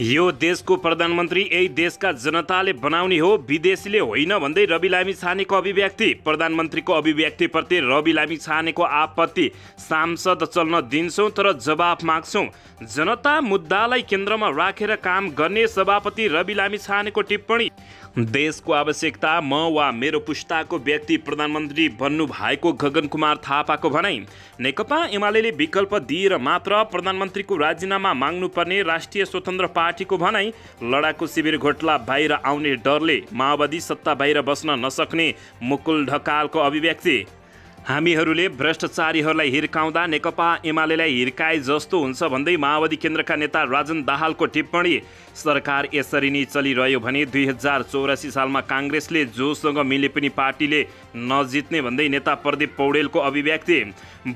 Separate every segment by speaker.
Speaker 1: यो देशको प्रधानमन्त्री यही देशका जनताले बनाउने हो, विदेशीले होइन भन्दै रवि लामिछानेको अभिव्यक्ति। प्रधानमन्त्रीको अभिव्यक्तिप्रति रवि लामिछानेको आपत्ति। सांसद चल्न दिन्छौँ तर जवाफ माग्छौँ। जनता मुद्दालाई केन्द्रमा राखेर काम गर्ने सभापति रवि लामिछानेको टिप्पणी। देशको आवश्यकता म वा मेरो पुस्ताको व्यक्ति प्रधानमन्त्री बन्नु भएको गगन कुमार थापाको भनाइ। नेकपा एमाले विकल्प दिएर मात्र प्रधानमन्त्रीको राजीनामा माग्नुपर्ने राष्ट्रिय स्वतन्त्र पार्टीको भनाइ। लडाकु शिविर घोटला बाहिर आउने डरले माओवादी सत्ता बाहिर बस्न नसक्ने मुकुल ढकालको अभिव्यक्ति। हामीहरूले भ्रष्टाचारीहरूलाई हिर्काउँदा नेकपा एमालेलाई हिर्काए जस्तो हुन्छ भन्दै माओवादी केन्द्रका नेता राजन दाहालको टिप्पणी। सरकार यसरी नै चलिरह्यो भने 2084 सालमा काङ्ग्रेसले जोसँग मिले पनि पार्टीले नजित्ने भन्दै नेता प्रदीप पौडेलको अभिव्यक्ति।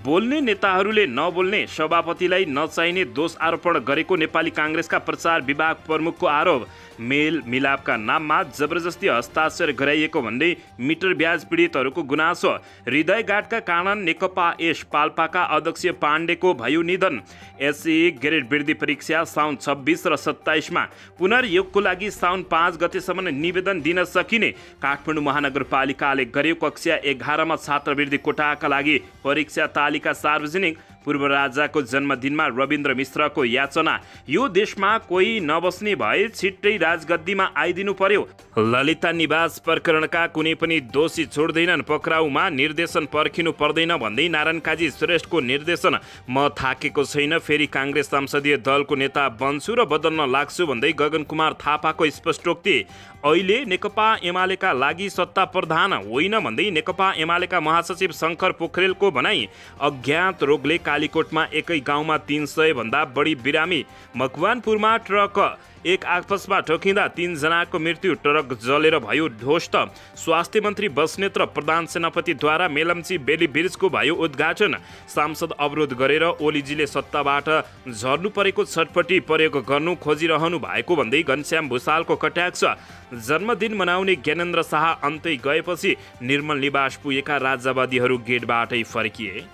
Speaker 1: बोल्ने नेताहरूले नबोल्ने सभापतिलाई नचाहिने दोष आरोपण गरेको नेपाली काङ्ग्रेसका प्रचार विभाग प्रमुखको आरोप। मेल मिलापका नाममा जबरजस्ती हस्ताक्षर गराइएको भन्दै मिटर ब्याज पीडितहरूको गुनासो। हृदयघातका कारण नेकपा एस पाल्पाका अध्यक्ष पाण्डेको भयो निधन। एसई ग्रेड वृद्धि परीक्षा साउन 26 र 27 मा पुनर्योगको लागि साउन 5 गतेसम्म निवेदन दिन सकिने काठमाडौँ महानगरपालिकाले गर्यो। कक्षा 11 मा छात्रवृत्ति कोटाका लागि परीक्षा तालिका सार्वजनिक। पूर्व राजाको जन्मदिनमा रविन्द्र मिश्रको याचना। यो देशमा कोही नबस्ने भए छिट्टै राजगद्दीमा आइदिनु पर्यो। ललिता निवास प्रकरणका कुनै पनि दोषी छोड्दैनन्, पक्राउमा निर्देशन पर्खिनु पर्दैन भन्दै नारायण काजी श्रेष्ठको निर्देशन। म थाकेको छैन, फेरि काङ्ग्रेस संसदीय दलको नेता बन्छु र बदल्न लाग्छु भन्दै गगन कुमार थापाको स्पष्टोक्ति। अहिले नेकपा एमालेका लागि सत्ता प्रधान होइन भन्दै नेकपा एमालेका महासचिव शङ्कर पोखरेलको भनाइ। अज्ञात रोगले कालीकोटमा एकै गाउँमा 300 भन्दा बढी बिरामी। मकवानपुरमा ट्रक एक आपसमा ठोकिँदा 3 जनाको मृत्यु, ट्रक जलेर भयो ध्वस्त। स्वास्थ्य मन्त्री बस्नेत र प्रधान सेनापतिद्वारा मेलम्ची बेली ब्रिजको भयो उद्घाटन। सांसद अवरोध गरेर ओलीजीले सत्ताबाट झर्नु परेको छटपटी प्रयोग गर्नु खोजिरहनु भएको भन्दै घनश्याम भूषालको कटाक्ष। जन्मदिन मनाउने ज्ञानेन्द्र शाह अन्तै गएपछि निर्मल निवास पुगेका राज्यवादीहरू गेटबाटै फर्किए।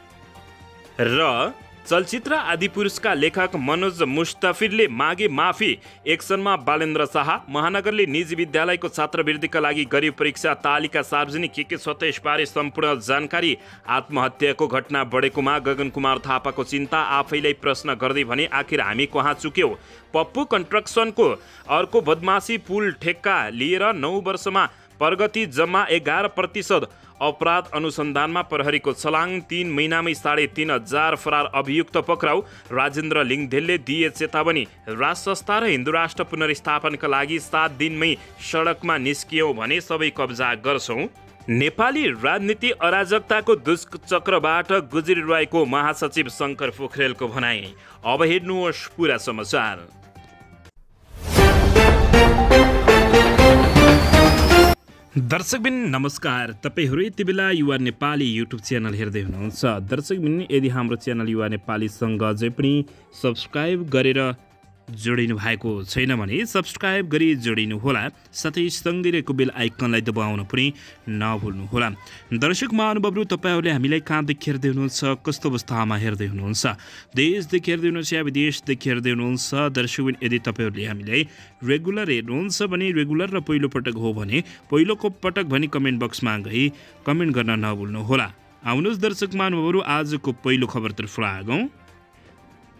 Speaker 1: र चलचित्र आदिपुरुषका लेखक मनोज मुस्तफिरले मागे माफी। एक्सनमा बालेन्द्र शाह। महानगरले निजी विद्यालयको छात्रवृत्तिका लागि गरिब परीक्षा तालिका सार्वजनिक के 27 बारे सम्पूर्ण जानकारी। आत्महत्याको घटना बढेकोमा गगन कुमार थापाको चिन्ता। आफैलाई प्रश्न गर्दै भने आखिर हामी कहाँ चुक्यौँ। पप्पू कन्स्ट्रक्सनको अर्को बदमासी पुल ठेक्का लिएर 9 वर्षमा प्रगति जम्मा 11%। अपराध अनुसन्धानमा प्रहरीको छलाङ। 3 महिनामै 3,500 फरार अभियुक्त पक्राउ। राजेन्द्र लिङदेलले दिए चेतावनी। राज संस्था र हिन्दू राष्ट्र पुनर्स्थापनका लागि 7 दिनमै सडकमा निस्कियौँ भने सबै कब्जा गर्छौँ। नेपाली राजनीति अराजकताको दुष्चक्रबाट गुज्रिरहेको महासचिव शङ्कर पोखरेलको भनाइ। अब हेर्नुहोस् पुरा समाचार। दर्शकबिन नमस्कार, तपाईहरू यति बेला युवा नेपाली युट्युब च्यानल हेर्दै हुनुहुन्छ। दर्शकबिन यदि हाम्रो च्यानल युवा नेपालीसँग अझै पनि सब्सक्राइब गरेर जोडिनु भएको छैन भने सब्सक्राइब गरी जोडिनु होला। साथै सँगै रहेको बेल आइकनलाई दबाउन पनि नभुल्नुहोला। दर्शक महानुभावहरू, तपाईँहरूले हामीलाई कहाँदेखि हेर्दै हुनुहुन्छ, कस्तो अवस्थामा हेर्दै हुनुहुन्छ, देशदेखि हेर्दै हुनुहुन्छ या विदेशदेखि हेर्दै हुनुहुन्छ। दर्शकबिन यदि तपाईँहरूले हामीलाई रेगुलर हेर्नुहुन्छ भने रेगुलर र पहिलो पटक हो भने पहिलोको पटक भनी कमेन्ट बक्समा गई कमेन्ट गर्न नभुल्नुहोला। आउनुहोस् दर्शक महानुभावहरू, आजको पहिलो खबरतर्फ लागौँ।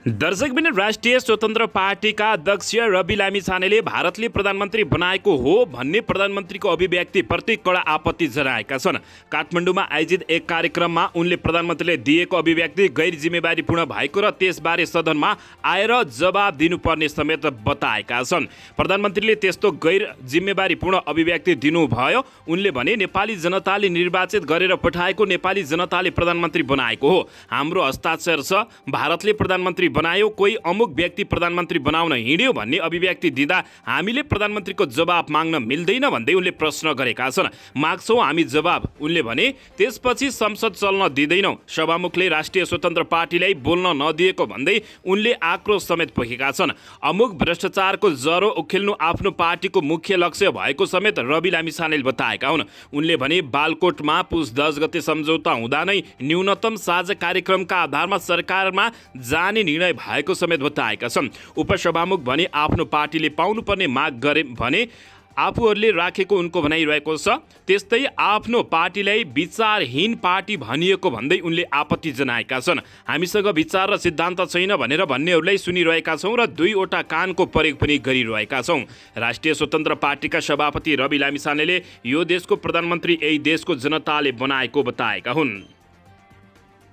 Speaker 1: दर्शकबिन राष्ट्रिय स्वतन्त्र पार्टीका अध्यक्ष रवि लामिछानेले भारतले प्रधानमन्त्री बनाएको हो भन्ने प्रधानमन्त्रीको अभिव्यक्तिप्रति कडा आपत्ति जनाएका छन्। काठमाडौँमा आयोजित एक कार्यक्रममा उनले प्रधानमन्त्रीले दिएको अभिव्यक्ति गैर जिम्मेवारीपूर्ण भएको र त्यसबारे सदनमा आएर जवाब दिनुपर्ने समेत बताएका छन्। प्रधानमन्त्रीले त्यस्तो गैर जिम्मेवारीपूर्ण अभिव्यक्ति दिनुभयो। उनले भने नेपाली जनताले निर्वाचित गरेर पठाएको नेपाली जनताले प्रधानमन्त्री बनाएको हो। हाम्रो हस्ताक्षर छ। भारतले प्रधानमन्त्री बनायो, कोही अमुक व्यक्ति प्रधानमन्त्री बनाउन हिँड्यो भन्ने अभिव्यक्ति दिँदा हामीले प्रधानमन्त्रीको जवाब माग्न मिल्दैन भन्दै उनले प्रश्न गरेका छन्। माग्छौँ हामी जवाब, उनले भने। त्यसपछि संसद चल्न दिँदैनौँ। सभामुखले राष्ट्रिय स्वतन्त्र पार्टीलाई बोल्न नदिएको भन्दै उनले आक्रोश समेत पोखेका छन्। अमुक भ्रष्टाचारको जरो उखेल्नु आफ्नो पार्टीको मुख्य लक्ष्य भएको समेत रवि लामिछानेले बताएका हुन्। उनले भने बालकोटमा पुस 10 गते सम्झौता हुँदा नै न्यूनतम साझा कार्यक्रमका आधारमा सरकारमा जाने निर्णय निर्णय भएको समेत बताएका छन्। उपसभामुख भने आफ्नो पार्टीले पाउनुपर्ने माग गरे भने आफूहरूले राखेको उनको भनाइरहेको छ। त्यस्तै आफ्नो पार्टीलाई विचारहीन पार्टी भनिएको भन्दै उनले आपत्ति जनाएका छन्। हामीसँग विचार र सिद्धान्त छैन भनेर भन्नेहरूलाई सुनिरहेका छौँ र 2वटा कानको प्रयोग पनि गरिरहेका छौँ। राष्ट्रिय स्वतन्त्र पार्टीका सभापति रवि लामिछानेले यो देशको प्रधानमन्त्री यही देशको जनताले बनाएको बताएका हुन्।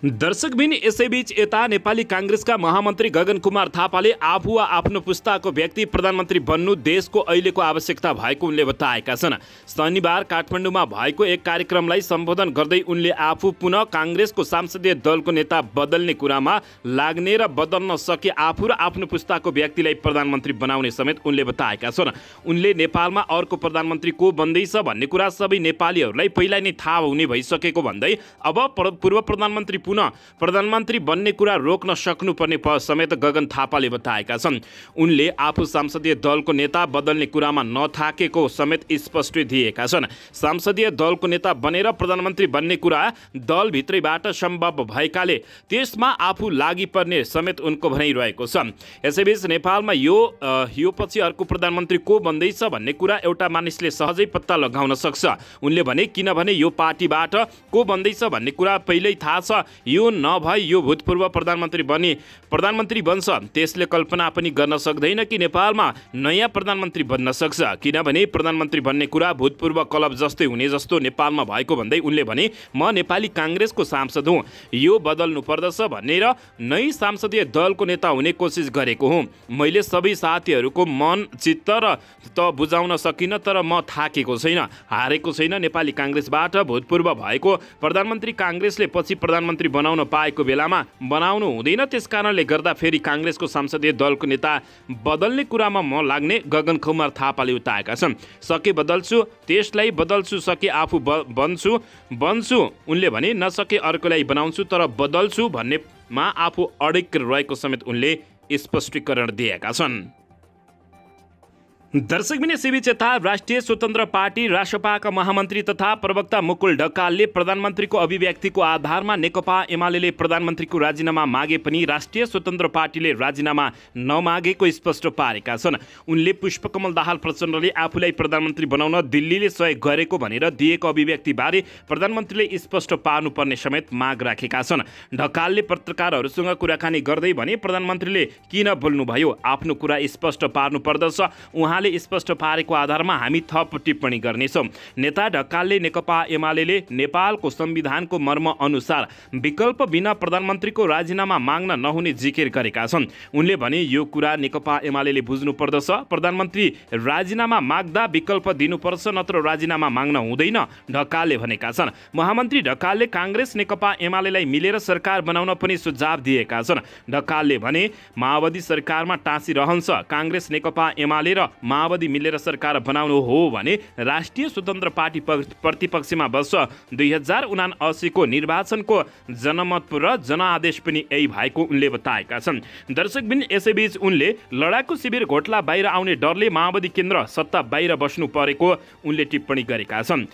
Speaker 1: दर्शकबिन यसैबीच यता नेपाली काङ्ग्रेसका महामन्त्री गगन कुमार थापाले आफू वा आफ्नो पुस्ताको व्यक्ति प्रधानमन्त्री बन्नु देशको अहिलेको आवश्यकता भएको उनले बताएका छन्। शनिबार काठमाडौँमा भएको एक कार्यक्रमलाई सम्बोधन गर्दै उनले आफू पुनः काङ्ग्रेसको संसदीय दलको नेता बदल्ने कुरामा लाग्ने र बदल्न सके आफू र आफ्नो पुस्ताको व्यक्तिलाई प्रधानमन्त्री बनाउने समेत उनले बताएका छन्। उनले नेपालमा अर्को प्रधानमन्त्री को बन्दैछ भन्ने कुरा सबै नेपालीहरूलाई पहिला नै थाहा हुने भइसकेको भन्दै अब पूर्व प्रधानमन्त्री पुनः प्रधानमन्त्री बन्ने कुरा रोक्न सक्नुपर्ने समेत गगन थापाले बताएका छन्। उनले आफू संसदीय दलको नेता बदल्ने कुरामा नथाकेको समेत स्पष्ट दिएका छन्। संसदीय दलको नेता बनेर प्रधानमन्त्री बन्ने कुरा दलभित्रैबाट सम्भव भएकाले त्यसमा आफू लागि पर्ने समेत उनको भनाइरहेको छ। यसैबीच नेपालमा यो पछि अर्को प्रधानमन्त्री को बन्दैछ भन्ने कुरा एउटा मानिसले सहजै पत्ता लगाउन सक्छ। उनले भने किनभने यो पार्टीबाट को बन्दैछ भन्ने कुरा पहिल्यै थाहा छ। यो नभई यो भूतपूर्व प्रधानमन्त्री बन्छ त्यसले कल्पना पनि गर्न सक्दैन कि नेपालमा नयाँ प्रधानमन्त्री बन्न सक्छ, किनभने प्रधानमन्त्री बन्ने कुरा भूतपूर्व क्लब जस्तै हुने जस्तो नेपालमा भएको भन्दै उनले भने म नेपाली काङ्ग्रेसको सांसद हुँ, यो बदल्नु पर्दछ भनेर नै संसदीय दलको नेता हुने कोसिस गरेको हुँ। मैले सबै साथीहरूको मन चित्त र त बुझाउन सकिनँ, तर म थाकेको छैन, हारेको छैन। नेपाली काङ्ग्रेसबाट भूतपूर्व भएको प्रधानमन्त्री काङ्ग्रेसले पछि प्रधानमन्त्री बनाउन पाएको बेलामा बनाउनु हुँदैन, त्यसकारणले गर्दा फेरि काङ्ग्रेसको संसदीय दलको नेता बदल्ने कुरामा म लाग्ने गगन कुमार थापाले बताएका छन्। सके बदल्छु, त्यसलाई बदल्छु, सके आफू बन्छु उनले भने, नसके अर्कोलाई बनाउँछु तर बदल्छु भन्नेमा आफू अडिग रहेको समेत उनले स्पष्टीकरण दिएका छन्। दर्शकबिन यसैबीच यता राष्ट्रिय स्वतन्त्र पार्टी रासपाका महामन्त्री तथा प्रवक्ता मुकुल ढकालले प्रधानमन्त्रीको अभिव्यक्तिको आधारमा नेकपा एमाले प्रधानमन्त्रीको राजीनामा मागे पनि राष्ट्रिय स्वतन्त्र पार्टीले राजीनामा नमागेको स्पष्ट पारेका छन्। उनले पुष्पकमल दाहाल प्रचण्डले आफूलाई प्रधानमन्त्री बनाउन दिल्लीले सहयोग गरेको भनेर दिएको अभिव्यक्तिबारे प्रधानमन्त्रीले स्पष्ट पार्नुपर्ने समेत माग राखेका छन्। ढकालले पत्रकारहरूसँग कुराकानी गर्दै भने प्रधानमन्त्रीले किन बोल्नुभयो, आफ्नो कुरा स्पष्ट पार्नु पर्दछ, उहाँ स्पष्ट पारेको आधारमा हामी थप टिप्पणी गर्नेछौँ। नेता ढकालले नेकपा एमाले नेपालको संविधानको मर्म अनुसार विकल्प बिना प्रधानमन्त्रीको राजीनामा माग्न नहुने जिकिर गरेका छन्। उनले भने यो कुरा नेकपा एमाले बुझ्नु पर्दछ, प्रधानमन्त्री राजीनामा माग्दा विकल्प दिनुपर्छ, नत्र राजीनामा माग्न हुँदैन, ढकालले भनेका छन्। महामन्त्री ढकालले काङ्ग्रेस नेकपा एमालेलाई मिलेर सरकार बनाउन पनि सुझाव दिएका छन्। ढकालले भने माओवादी सरकारमा टाँसिरहन्छ, काङ्ग्रेस नेकपा एमाले र माओवादी मिलेर सरकार बनाउनु हो भने राष्ट्रिय स्वतन्त्र पार्टी प्रतिपक्षमा बस्छ। 2079 को निर्वाचनको जनमत र जनआदेश पनि यही भएको उनले बताएका छन्। दर्शकबिन यसैबीच उनले लडाकु शिविर घोटला बाहिर आउने डरले माओवादी केन्द्र सत्ता बाहिर बस्नु परेको उनले टिप्पणी गरेका छन्।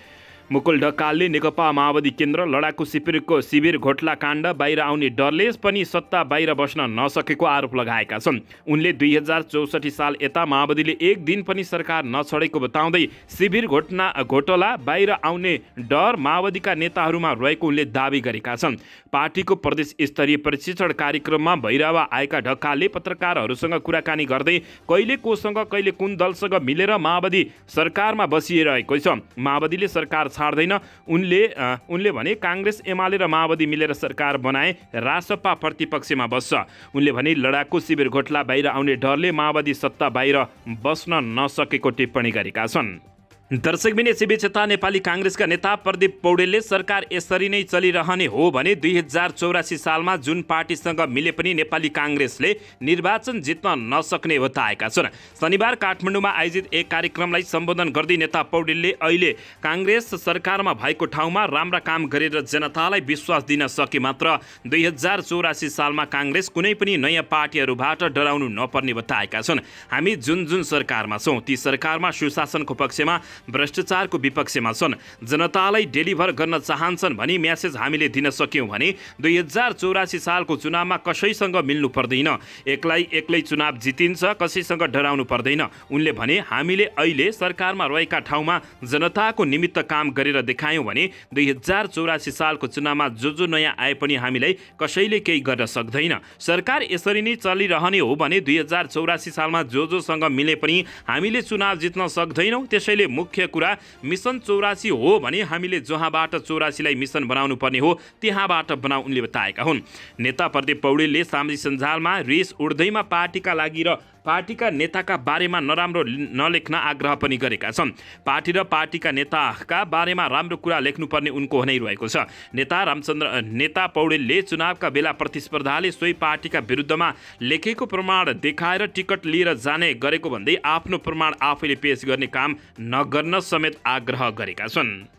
Speaker 1: मुकुल ढकालले नेकपा माओवादी केन्द्र लडाकु शिविर घोटला काण्ड बाहिर आउने डरले पनि सत्ता बाहिर बस्न नसकेको आरोप लगाएका छन्। उनले 2064 साल यता माओवादीले एक दिन पनि सरकार नछोडेको बताउँदै शिविर घोटला बाहिर आउने डर माओवादीका नेताहरूमा रहेको उनले दावी गरेका छन्। पार्टीको प्रदेश स्तरीय प्रशिक्षण कार्यक्रममा भैरवा आएका ढकालले पत्रकारहरूसँग कुराकानी गर्दै कहिले कोसँग कहिले कुन दलसँग मिलेर माओवादी सरकारमा बसिरहेको छ, माओवादीले सरकार छाड्दैन। उनले भने काङ्ग्रेस एमाले र माओवादी मिलेर सरकार बनाए रासपा प्रतिपक्षमा बस्छ। उनले भने लडाकु शिविर घोटला बाहिर आउने डरले माओवादी सत्ता बाहिर बस्न नसकेको टिप्पणी गरेका छन्। दर्शकबिन यसैबीच यता नेपाली काङ्ग्रेसका नेता प्रदीप पौडेलले सरकार यसरी नै चलिरहने हो भने 2084 सालमा जुन पार्टीसँग मिले पनि नेपाली काङ्ग्रेसले निर्वाचन जित्न नसक्ने बताएका छन्। शनिबार काठमाडौँमा आयोजित एक कार्यक्रमलाई सम्बोधन गर्दै नेता पौडेलले अहिले काङ्ग्रेस सरकारमा भएको ठाउँमा राम्रा काम गरेर जनतालाई विश्वास दिन सके मात्र 2084 सालमा काङ्ग्रेस कुनै पनि नयाँ पार्टीहरूबाट डराउनु नपर्ने बताएका छन्। हामी जुन सरकारमा छौँ ती सरकारमा सुशासनको पक्षमा भ्रष्टाचारको विपक्षमा छन्। जनतालाई डेलिभर गर्न चाहन्छन् भनी म्यासेज हामीले दिन सक्यौँ भने 2084 सालको चुनावमा कसैसँग मिल्नु पर्दैन। एक्लै चुनाव जितिन्छ, कसैसँग डराउनु पर्दैन। उनले भने हामीले अहिले सरकारमा रहेका ठाउँमा जनताको निमित्त काम गरेर देखायौँ भने 2084 सालको चुनावमा जो नयाँ आए पनि हामीलाई कसैले केही गर्न सक्दैन। सरकार यसरी नै चलिरहने हो भने 2084 सालमा जोसँग मिले पनि हामीले चुनाव जित्न सक्दैनौँ। त्यसैले मुख्य कुरा मिसन 84 हो भने हामीले जहाँबाट 84लाई मिसन बनाउनु पर्ने हो त्यहाँबाट बनाऊ, उनले बताएका हुन्। नेता प्रदीप पौडेलले सामाजिक सञ्जालमा रेस उड्दैमा पार्टीका लागि र पार्टीका नेताका बारेमा नराम्रो नलेख्न आग्रह पनि गरेका छन्। पार्टी र पार्टीका नेताका बारेमा राम्रो कुरा लेख्नुपर्ने उनको भनाइरहेको छ। नेता पौडेलले चुनावका बेला प्रतिस्पर्धाले सोही पार्टीका विरुद्धमा लेखेको प्रमाण देखाएर टिकट लिएर जाने गरेको भन्दै आफ्नो प्रमाण आफैले पेश गर्ने काम नगर्न समेत आग्रह गरेका छन्।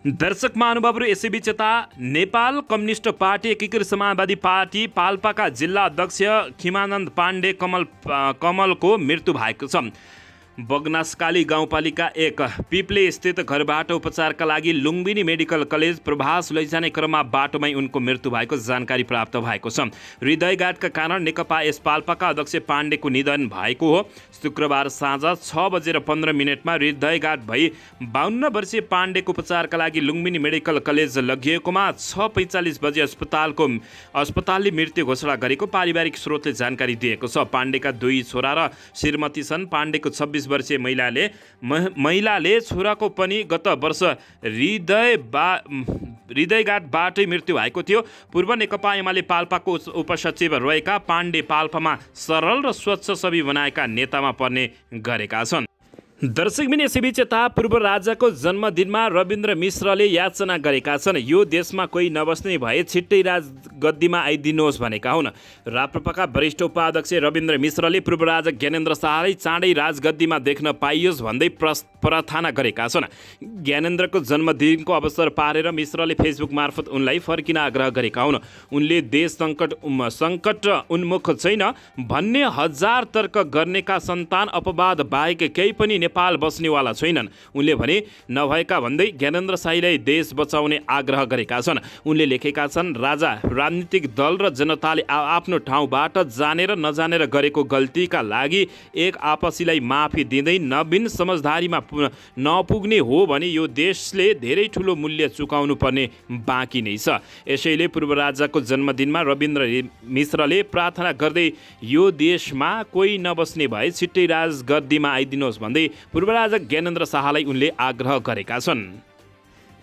Speaker 1: दर्शक महानुभावहरू, यसैबीच यता नेपाल कम्युनिस्ट पार्टी एकीकृत समाजवादी पार्टी पाल्पाका जिल्ला अध्यक्ष खिमानन्द पाण्डे कमलको मृत्यु भएको छ। बगनासकाली गाउँपालिका 1 पिप्ले स्थित घरबाट उपचारका लागि लुम्बिनी मेडिकल कलेज प्रवास लैजाने क्रममा बाटोमै उनको मृत्यु भएको जानकारी प्राप्त भएको छ। हृदयघातका कारण नेकपा एस पाल्पाका अध्यक्ष पाण्डेको निधन भएको हो। शुक्रबार साँझ 6:15 हृदयघात भई 52 वर्षीय पाण्डेको उपचारका लागि लुम्बिनी मेडिकल कलेज लगिएकोमा 6:45 बजे अस्पतालले मृत्यु घोषणा गरेको पारिवारिक स्रोतले जानकारी दिएको छ। पाण्डेका 2 छोरा र श्रीमती छन्। पाण्डेको 26 वर्षीय महिलाले छोराको पनि गत वर्ष हृदयघातबाटै मृत्यु भएको थियो। पूर्व नेकपा एमाले पाल्पाको उपसचिव रहेका पाण्डे पाल्पामा सरल र स्वच्छ छवि बनाएका नेतामा पर्ने गरेका छन्। दर्शकबिन, यसैबीच यता पूर्व राजाको जन्मदिनमा रविन्द्र मिश्रले याचना गरेका छन्। यो देशमा कोही नबस्ने भए छिट्टै राजगद्दीमा आइदिनुहोस् भनेका हुन्। राप्रपाका वरिष्ठ उपाध्यक्ष रविन्द्र मिश्रले पूर्व राजा ज्ञानेन्द्र शाहलाई चाँडै राजगद्दीमा देख्न पाइयोस् भन्दै प्रार्थना गरेका छन्। ज्ञानेन्द्रको जन्मदिनको अवसर पारेर मिश्रले फेसबुक मार्फत उनलाई फर्किन आग्रह गरेका हुन्। उनले देश सङ्कट उन्मुख छैन भन्ने हजार तर्क गर्नेका सन्तान अपवाद बाहेक केही पनि नेपाल बस्नेवाला छैनन्। उनले भने नभएका भन्दै ज्ञानेन्द्र शाहीलाई देश बचाउने आग्रह गरेका छन्। उनले लेखेका छन्, राजा, राजनीतिक दल र जनताले आफ्नो ठाउँबाट जानेर नजानेर गरेको गल्तीका लागि एक आपसीलाई माफी दिँदै नवीन समझदारीमा नपुग्ने हो भने यो देशले धेरै ठुलो मूल्य चुकाउनु पर्ने बाँकी नै छ। यसैले पूर्व राजाको जन्मदिनमा रविन्द्र मिश्रले प्रार्थना गर्दै यो देशमा कोही नबस्ने भए छिट्टै राजगद्दीमा आइदिनुहोस् भन्दै पूर्व राजा ज्ञानेन्द्र शाहलाई उनले आग्रह गरेका छन्।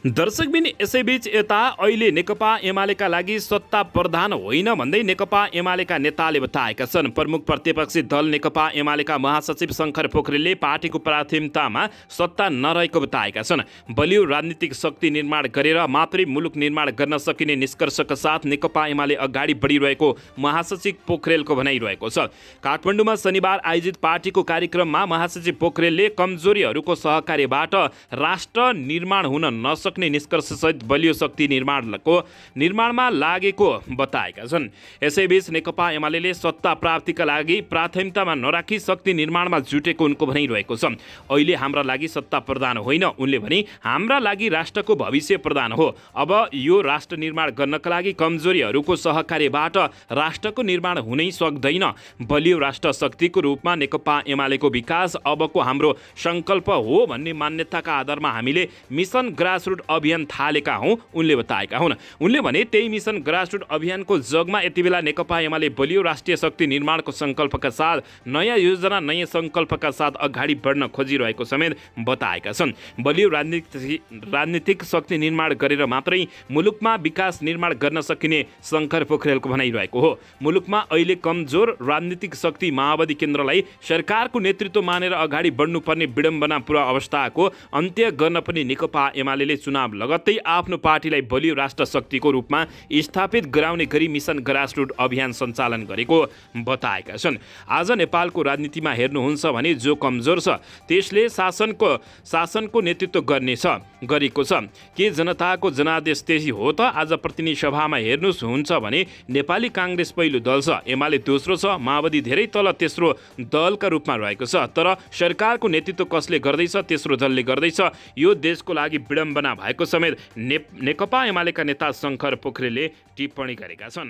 Speaker 1: दर्शकबिन, यसैबीच यता अहिले नेकपा एमालेका लागि सत्ता प्रधान होइन भन्दै नेकपा एमालेका नेताले बताएका छन्। प्रमुख प्रतिपक्षी दल नेकपा एमालेका महासचिव शङ्कर पोखरेलले पार्टीको प्राथमिकतामा सत्ता नरहेको बताएका छन्। बलियो राजनीतिक शक्ति निर्माण गरेर मात्रै मुलुक निर्माण गर्न सकिने निष्कर्षका साथ नेकपा एमाले अगाडि बढिरहेको महासचिव पोखरेलको भनाइरहेको छ। काठमाडौँमा शनिबार आयोजित पार्टीको कार्यक्रममा महासचिव पोखरेलले कमजोरीहरूको सहकार्यबाट राष्ट्र निर्माण हुन नसक्ने निष्कर्षसहित बलियो शक्ति निर्माणमा लागेको बताएका छन्। यसैबीच नेकपा एमाले सत्ता प्राप्तिका लागि प्राथमिकतामा नराखी शक्ति निर्माणमा जुटेको उनको भनाइरहेको छ। अहिले हाम्रा लागि सत्ता प्रधान होइन, उनले भने हाम्रा लागि राष्ट्रको भविष्य प्रधान हो। अब यो राष्ट्र निर्माण गर्नका लागि कमजोरीहरूको सहकार्यबाट राष्ट्रको निर्माण हुनै सक्दैन। बलियो राष्ट्र शक्तिको रूपमा नेकपा एमालेको विकास अबको हाम्रो सङ्कल्प हो भन्ने मान्यताका आधारमा हामीले मिसन ग्रासरुट अभियान थालेका हौं, उनले बताएका हुन्। उनले भने त्यही मिसन ग्रासरुट अभियानको जगमा यति बेला नेकपा एमाले बलियो राष्ट्रिय शक्ति निर्माणको सङ्कल्पका साथ नयाँ योजना नयाँ सङ्कल्पका साथ अगाडि बढ्न खोजिरहेको समेत बताएका छन्। बलियो राजनीतिक शक्ति निर्माण गरेर मात्रै मुलुकमा विकास निर्माण गर्न सकिने शङ्कर पोखरेलको भनाइरहेको हो। मुलुकमा अहिले कमजोर राजनीतिक शक्ति माओवादी केन्द्रलाई सरकारको नेतृत्व मानेर अगाडि बढ्नुपर्ने विडम्बनापूर्ण अवस्थाको अन्त्य गर्न पनि नेकपा एमाले चुनाव लगत्तै आफ्नो पार्टीलाई बलियो राष्ट्र शक्तिको रूपमा स्थापित गराउने गरी मिसन ग्रासरुट अभियान सञ्चालन गरेको बताएका छन्। आज नेपालको राजनीतिमा हेर्नुहुन्छ भने जो कमजोर छ त्यसले शासनको नेतृत्व गरेको छ। के जनताको जनादेश त्यही हो त? आज प्रतिनिधि सभामा हेर्नुहोस् हुन्छ भने नेपाली काङ्ग्रेस पहिलो दल छ, एमाले दोस्रो छ, माओवादी धेरै तल तेस्रो दलका रूपमा रहेको छ। तर सरकारको नेतृत्व कसले गर्दैछ? तेस्रो दलले गर्दैछ। यो देशको लागि विडम्बना भएको समेत नेकपा एमालेका नेता शङ्कर पोखरेलले टिप्पणी गरेका छन्।